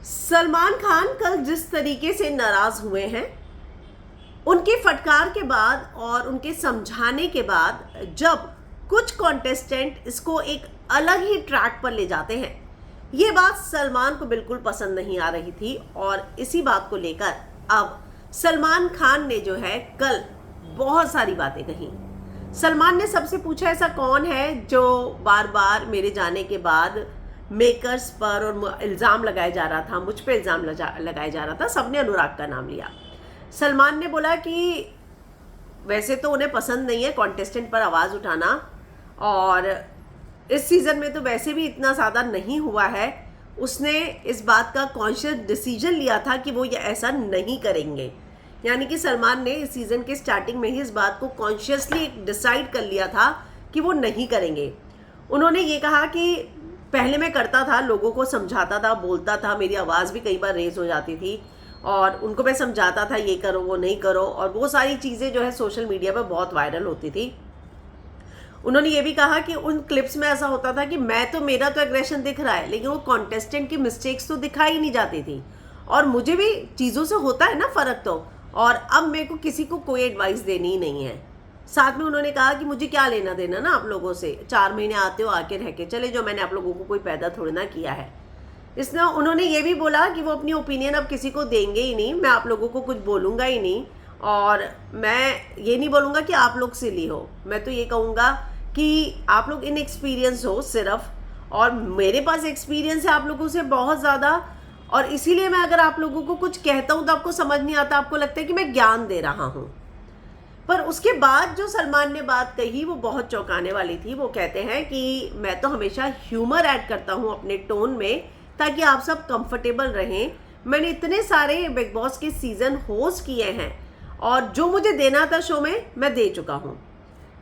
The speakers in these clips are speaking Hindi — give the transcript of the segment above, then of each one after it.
सलमान खान कल जिस तरीके से नाराज हुए हैं, उनके फटकार के बाद और उनके समझाने के बाद जब कुछ कॉन्टेस्टेंट इसको एक अलग ही ट्रैक पर ले जाते हैं, ये बात सलमान को बिल्कुल पसंद नहीं आ रही थी। और इसी बात को लेकर अब सलमान खान ने जो है कल बहुत सारी बातें कही। सलमान ने सबसे पूछा, ऐसा कौन है जो बार बार मेरे जाने के बाद मेकर्स पर और इल्ज़ाम लगाया जा रहा था, मुझ पे इल्ज़ाम लगाया जा रहा था। सबने अनुराग का नाम लिया। सलमान ने बोला कि वैसे तो उन्हें पसंद नहीं है कॉन्टेस्टेंट पर आवाज़ उठाना, और इस सीज़न में तो वैसे भी इतना ज़्यादा नहीं हुआ है। उसने इस बात का कॉन्शियस डिसीजन लिया था कि वो ये ऐसा नहीं करेंगे। यानी कि सलमान ने इस सीज़न के स्टार्टिंग में ही इस बात को कॉन्शियसली डिसाइड कर लिया था कि वो नहीं करेंगे। उन्होंने ये कहा कि पहले मैं करता था, लोगों को समझाता था, बोलता था, मेरी आवाज़ भी कई बार रेज हो जाती थी और उनको मैं समझाता था ये करो वो नहीं करो, और वो सारी चीज़ें जो है सोशल मीडिया पर बहुत वायरल होती थी। उन्होंने ये भी कहा कि उन क्लिप्स में ऐसा होता था कि मेरा तो एग्रेशन दिख रहा है, लेकिन वो कॉन्टेस्टेंट की मिस्टेक्स तो दिखाई नहीं जाती थी, और मुझे भी चीज़ों से होता है ना फ़र्क तो, और अब मेरे को किसी को कोई एडवाइस देनी ही नहीं है। साथ में उन्होंने कहा कि मुझे क्या लेना देना ना आप लोगों से, 4 महीने आते हो आके रह के चले जो, मैंने आप लोगों को कोई पैदा थोड़ी ना किया है। इसने उन्होंने ये भी बोला कि वो अपनी ओपिनियन अब किसी को देंगे ही नहीं, मैं आप लोगों को कुछ बोलूँगा ही नहीं, और मैं ये नहीं बोलूँगा कि आप लोग सिली हो, मैं तो ये कहूँगा कि आप लोग इनएक्सपीरियंस हो सिर्फ, और मेरे पास एक्सपीरियंस है आप लोगों से बहुत ज़्यादा, और इसीलिए मैं अगर आप लोगों को कुछ कहता हूँ तो आपको समझ नहीं आता, आपको लगता है कि मैं ज्ञान दे रहा हूँ। पर उसके बाद जो सलमान ने बात कही वो बहुत चौंकाने वाली थी। वो कहते हैं कि मैं तो हमेशा ह्यूमर ऐड करता हूँ अपने टोन में ताकि आप सब कंफर्टेबल रहें। मैंने इतने सारे बिग बॉस के सीज़न होस्ट किए हैं और जो मुझे देना था शो में मैं दे चुका हूँ।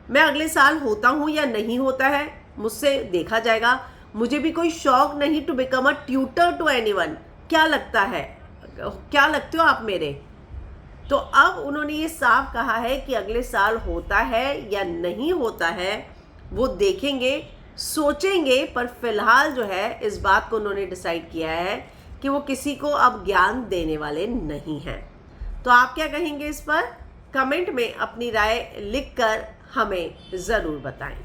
मैं अगले साल होता हूँ या नहीं होता है मुझसे देखा जाएगा। मुझे भी कोई शौक नहीं to become a tutor to anyone. क्या लगता है, क्या लगते हो आप मेरे? तो अब उन्होंने ये साफ कहा है कि अगले साल होता है या नहीं होता है वो देखेंगे, सोचेंगे, पर फिलहाल जो है इस बात को उन्होंने डिसाइड किया है कि वो किसी को अब ज्ञान देने वाले नहीं हैं। तो आप क्या कहेंगे इस पर? कमेंट में अपनी राय लिखकर हमें ज़रूर बताएं।